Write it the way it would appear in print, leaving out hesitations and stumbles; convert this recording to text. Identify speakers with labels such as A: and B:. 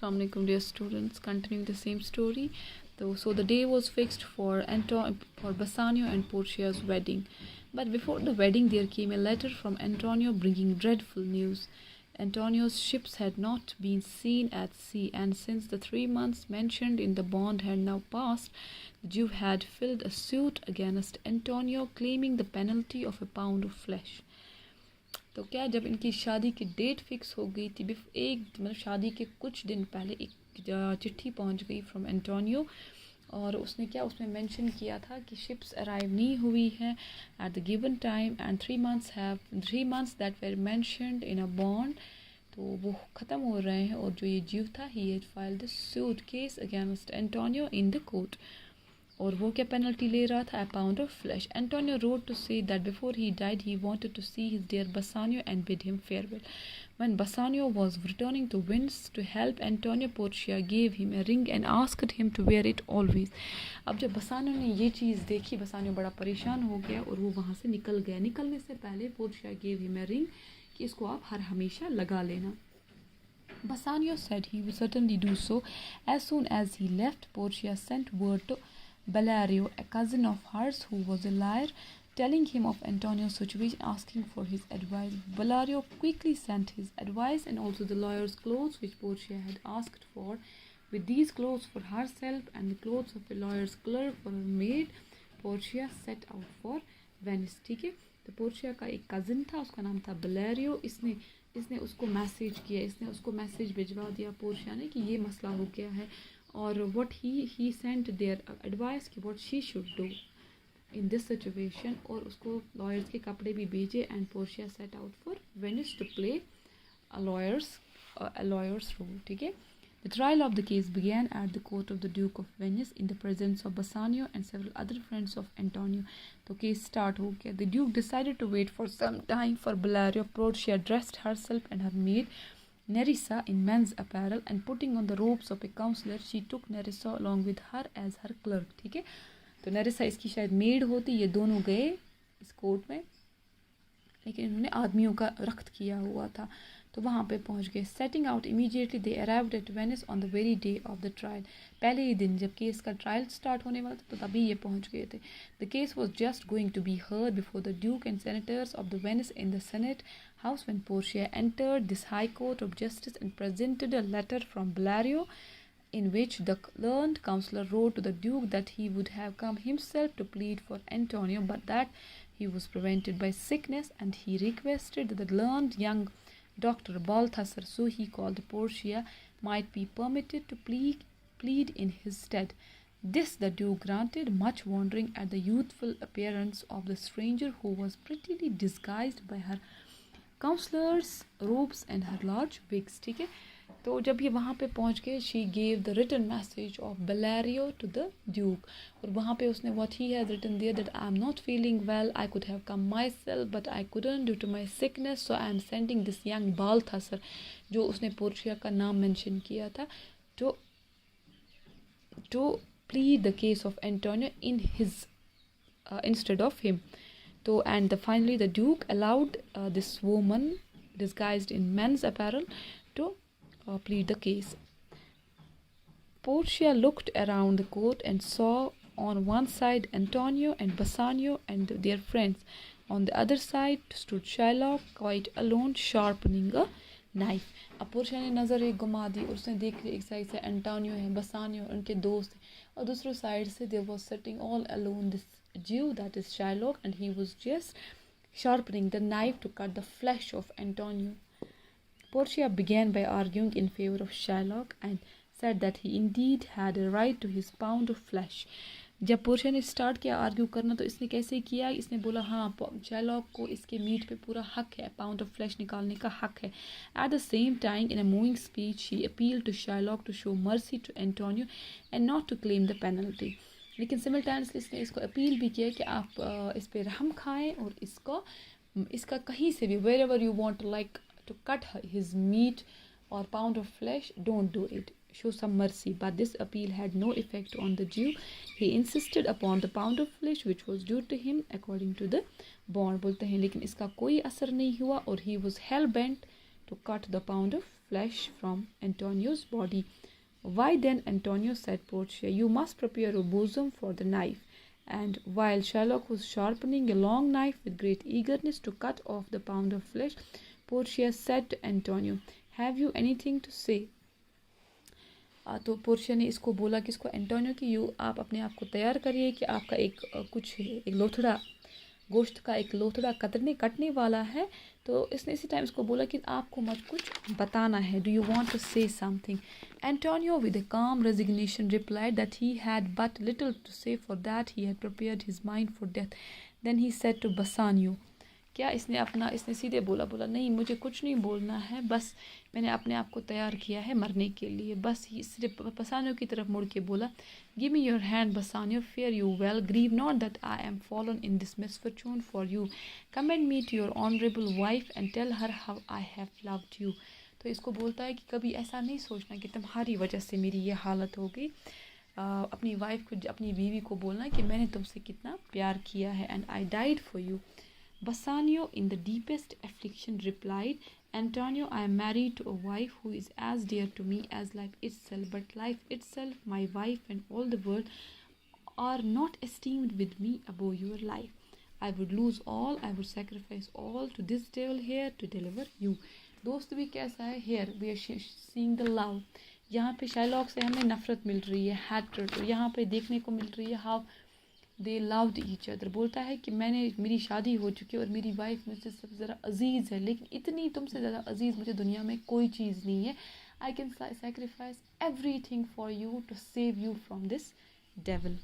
A: Assalamu alaikum dear students, continuing the same story. So the day was fixed for Bassanio and Portia's wedding. But before the wedding there came a letter from Antonio bringing dreadful news. Antonio's ships had not been seen at sea, and since the 3 months mentioned in the bond had now passed, the Jew had filed a suit against Antonio claiming the penalty of a pound of flesh. तो क्या जब इनकी शादी की date fix हो गई थी, मतलब शादी के कुछ दिन पहले एक चिट्ठी पहुंच गई फ्रॉम एंटोनियो, और उसने क्या उसमें मेंशन किया था कि शिप्स अराइव नहीं हुई हैं at the given time and 3 months that were mentioned in a bond, तो वो ख़त्म हो रहे हैं. और जो ये जीव था he had filed the suit case against Antonio in the court. और वो क्या पेनल्टी ले रहा था? A pound of flesh. Antonio wrote to say that before he died he wanted to see his dear Bassanio and bid him farewell. When Bassanio was returning to Venice to help Antonio, Portia gave him a ring and asked him to wear it always. अब जब बसानियो ने ये चीज़ देखी, बसानियो बड़ा परेशान हो गया और वो वहाँ से निकल गया. निकलने से पहले Portia gave him a ring कि इसको आप हर हमेशा लगा लेना. Bassanio said he would certainly do so. As soon as he left, Portia sent word to Bellario, a cousin of hers who was a liar, telling him of Antonio's situation, asking for his advice. Bellario quickly sent his advice and also the lawyer's clothes which Portia had asked for. With these clothes for herself and the clothes of a lawyer's clerk for her maid, Portia set out for Venice. ठीक है, तो Portia का एक cousin था, उसका नाम था बेलारियो. इसने उसको मैसेज किया, इसने उसको मैसेज भिजवा दिया पोर्शिया ने कि ये मसला हो गया है, और what he sent their advice कि what she should do in this situation, और उसको lawyers के कपड़े भी भेजे. And Portia set out for Venice to play a lawyer's role. ठीक है. The trial of the case began at the court of the Duke of Venice in the presence of Bassanio and several other friends of Antonio. तो case start हो गया. The Duke decided to wait for some time for Bellario. Portia dressed herself and her maid Nerissa in men's apparel, and putting on the robes of a counselor, she took Nerissa along with her as her clerk. ठीक है, तो Nerissa इसकी शायद made होती. ये दोनों गए इस कोर्ट में, लेकिन इन्होंने आदमियों का रख्त किया हुआ था, तो वहाँ पे पहुँच गए. Setting out immediately, they arrived at Venice on the very day of the trial. पहले ही दिन जब केस का ट्रायल स्टार्ट होने वाला था, तो तभी ये पहुँच गए थे. The case was just going to be heard before the Duke and senators of the Venice in the Senate House when Portia entered this high court of justice and presented a letter from Bellario, in which the learned counselor wrote to the Duke that he would have come himself to plead for Antonio, but that he was prevented by sickness, and he requested that the learned young Dr. Balthasar, so he called Portia, might be permitted to plead in his stead. This the Duke granted, much wondering at the youthful appearance of the stranger, who was prettily disguised by her counselor's robes and her large wigs. ठीक है, तो जब ये वहाँ पे पहुँच गए, she gave the written message of Bellario to the Duke, और वहाँ पे उसने what he has written there, that I am not feeling well, I could have come myself but I couldn't due to my sickness, so I am sending this young Balthasar, जो उसने Portia का नाम mention किया था, to plead the case of Antonio in his instead of him. So, and finally the Duke allowed this woman disguised in men's apparel to plead the case. Portia looked around the court and saw on one side Antonio and Bassanio and their friends. On the other side stood Shylock quite alone, sharpening a knife. अब Portia ने नज़र एक घुमा दी और उसने देख लिया, एक साइड से एंटोनियो है, बसानियो उनके दोस्त हैं, और दूसरी साइड से there was sitting all alone this Jew, that is Shylock, and he was just sharpening the knife to cut the flesh of Antonio. Portia began by arguing in favor of Shylock and said that he indeed had a right to his pound of flesh. जब Portia ने start किया argue करना, तो इसने कैसे किया? इसने बोला हाँ, शाइलॉक को इसके मीट पे पूरा हक है, पाउंड ऑफ फ्लेश निकालने का हक है. At the same time in a moving speech she appeal to Shylock to show mercy to Antonio and not to claim the penalty. लेकिन सिमिल्टेनियसली इसने इसको अपील भी किया कि आप इस पे रहम खाएं और इसका कहीं से भी wherever you want like to cut his meat or pound of flesh, don't do it. Show some mercy. But this appeal had no effect on the Jew. He insisted upon the pound of flesh which was due to him according to the bond. बोलते हैं लेकिन इसका कोई असर नहीं हुआ और he was hell bent to cut the pound of flesh from Antonio's body. Why then, Antonio, said Portia, you must prepare your bosom for the knife. And while Sherlock was sharpening a long knife with great eagerness to cut off the pound of flesh, Portia said to Antonio, have you anything to say? तो Portia ने इसको बोला कि इसको Antonio कि you आप अपने आप को तैयार करिए कि आपका एक लोथड़ा गोश्त का एक लोथड़ा कटने वाला है. तो इसने इसी टाइम इसको बोला कि आपको मुझ कुछ बताना है. Do you want to say something? Antonio with a calm resignation replied that he had but little to say for that he had prepared his mind for death. Then he said to Bassanio, क्या इसने सीधे बोला नहीं, मुझे कुछ नहीं बोलना है, बस मैंने अपने आप को तैयार किया है मरने के लिए. बस ही सिर्फ बसानियो की तरफ मुड़ के बोला, give me your hand Bassanio, fare you well, grieve not that I am fallen in this misfortune for you, commend me to your honourable wife and tell her how I have loved you. तो इसको बोलता है कि कभी ऐसा नहीं सोचना कि तुम्हारी वजह से मेरी ये हालत हो गई. अपनी वाइफ को, अपनी बीवी को बोलना कि मैंने तुमसे कितना प्यार किया है. And I died for you. Bassanio, in the deepest affliction, replied, Antonio, I am married to a wife who is as dear to me as life itself, but life itself, my wife, and all the world are not esteemed with me above your life. I would lose all, I would sacrifice all to this devil here to deliver you. दोस्त भी कैसा है? Here we are seeing the love. यहाँ पे Shylock से हमें नफरत मिल रही है, hatred. और यहाँ पे देखने को मिल रही है how they loved each other. बोलता है कि मेरी शादी हो चुकी है और मेरी वाइफ मुझसे सबसे ज़्यादा अजीज़ है, लेकिन इतनी तुमसे ज़्यादा अजीज़ मुझे दुनिया में कोई चीज़ नहीं है. I can sacrifice everything for you to save you from this devil.